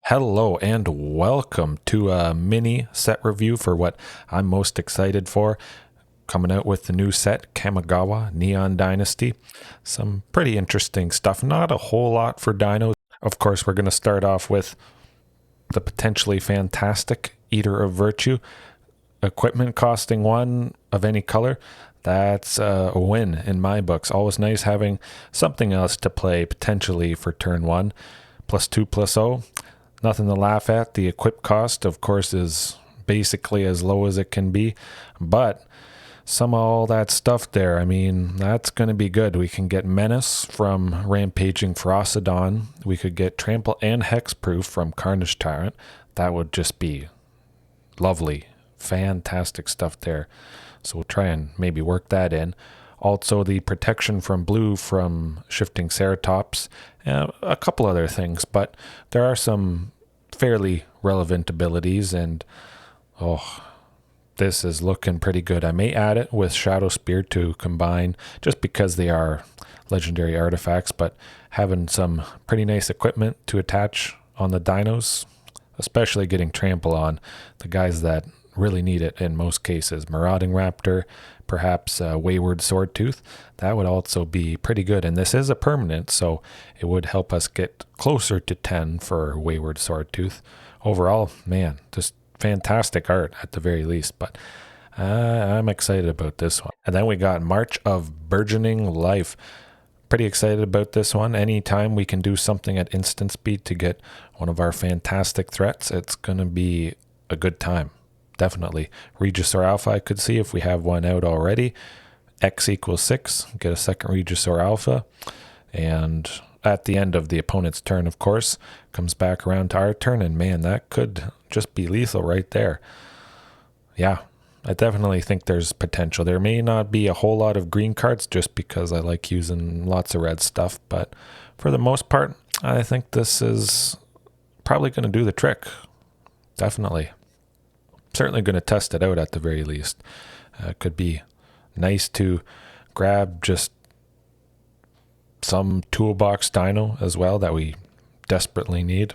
Hello and welcome to a mini set review for what I'm most excited for. Coming out with the new set, Kamigawa Neon Dynasty. Some pretty interesting stuff. Not a whole lot for dinos. Of course, we're going to start off with the potentially fantastic Eater of Virtue. Equipment costing one of any color. That's a win in my books. Always nice having something else to play potentially for turn one. +2/+0. Nothing to laugh at. The equip cost, of course, is basically as low as it can be. But some of all that stuff there, I mean, that's going to be good. We can get Menace from Rampaging Ferocidon. We could get Trample and Hexproof from Carnage Tyrant. That would just be lovely. Fantastic stuff there. So we'll try and maybe work that in. Also, the protection from blue from Shifting Ceratops, a couple other things, but there are some fairly relevant abilities, and this is looking pretty good. I may add it with Shadow Spear to combine, just because they are legendary artifacts, but having some pretty nice equipment to attach on the dinos, especially getting Trample on the guys that really need it in most cases. Marauding Raptor, perhaps Wayward Swordtooth. That would also be pretty good. And this is a permanent, so it would help us get closer to 10 for Wayward Swordtooth. Overall, man, just fantastic art at the very least. But I'm excited about this one. And then we got March of Burgeoning Life. Pretty excited about this one. Anytime we can do something at instant speed to get one of our fantastic threats, it's going to be a good time. Definitely. Regisaur Alpha, I could see if we have one out already. X = 6, get a second Regisaur Alpha. And at the end of the opponent's turn, of course, comes back around to our turn. And man, that could just be lethal right there. Yeah, I definitely think there's potential. There may not be a whole lot of green cards just because I like using lots of red stuff. But for the most part, I think this is probably going to do the trick. Definitely. Certainly going to test it out at the very least. Could be nice to grab just some toolbox dino as well that we desperately need.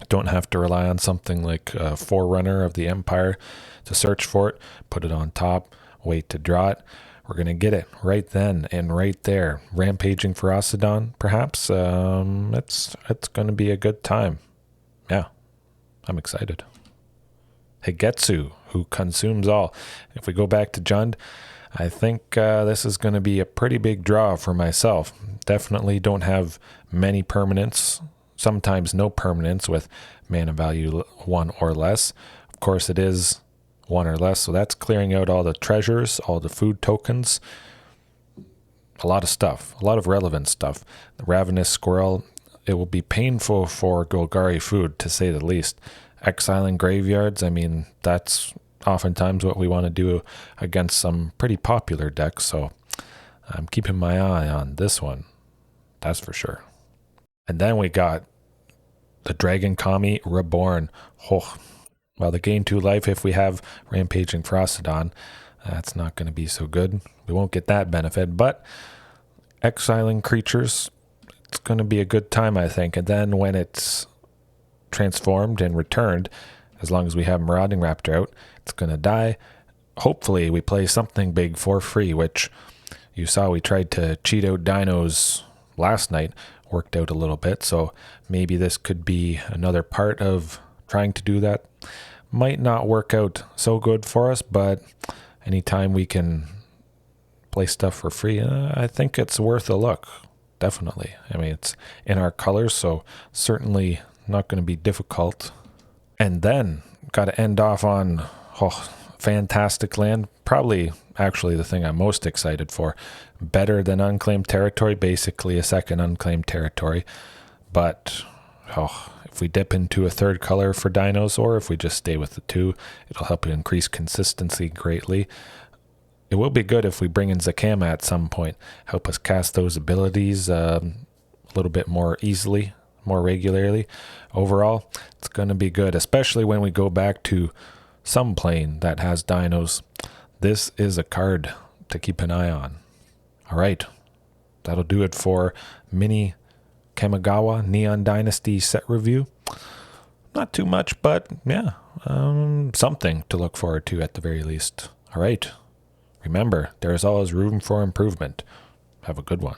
Don't have to rely on something like Forerunner of the Empire to search for it, put it on top, wait to draw it. We're going to get it right then and right there. Rampaging Ferocidon, perhaps. It's going to be a good time. Yeah, I'm excited. Higetsu, who consumes all. If we go back to Jund, I think this is going to be a pretty big draw for myself. Definitely don't have many permanents, sometimes no permanents with mana value 1 or less. Of course, it is 1 or less, so that's clearing out all the treasures, all the food tokens, a lot of stuff, a lot of relevant stuff. The Ravenous Squirrel, it will be painful for Golgari food, to say the least. Exiling graveyards, I mean, that's oftentimes what we want to do against some pretty popular decks, so I'm keeping my eye on this one, that's for sure. And then we got the Dragon Kami Reborn. Well, the gain 2 life if we have Rampaging Ferocidon, that's not going to be so good. We won't get that benefit, but exiling creatures, it's going to be a good time, I think. And then when it's transformed and returned, as long as we have Marauding Raptor out, it's going to die. Hopefully we play something big for free, which you saw we tried to cheat out dinos last night, worked out a little bit, so maybe this could be another part of trying to do that. Might not work out so good for us, but anytime we can play stuff for free, I think it's worth a look. Definitely. I mean, it's in our colors, so certainly not going to be difficult. And then got to end off on fantastic land. Probably actually the thing I'm most excited for. Better than Unclaimed Territory, basically a second Unclaimed Territory. But if we dip into a third color for dinos, or if we just stay with the 2, it'll help increase consistency greatly. It will be good if we bring in Zakama at some point, help us cast those abilities a little bit more easily, more regularly. Overall, it's going to be good, especially when we go back to some plane that has dinos. This is a card to keep an eye on. All right, that'll do it for mini Kamigawa Neon Dynasty set review. Not too much, but yeah, something to look forward to at the very least. All right. Remember, there is always room for improvement. Have a good one.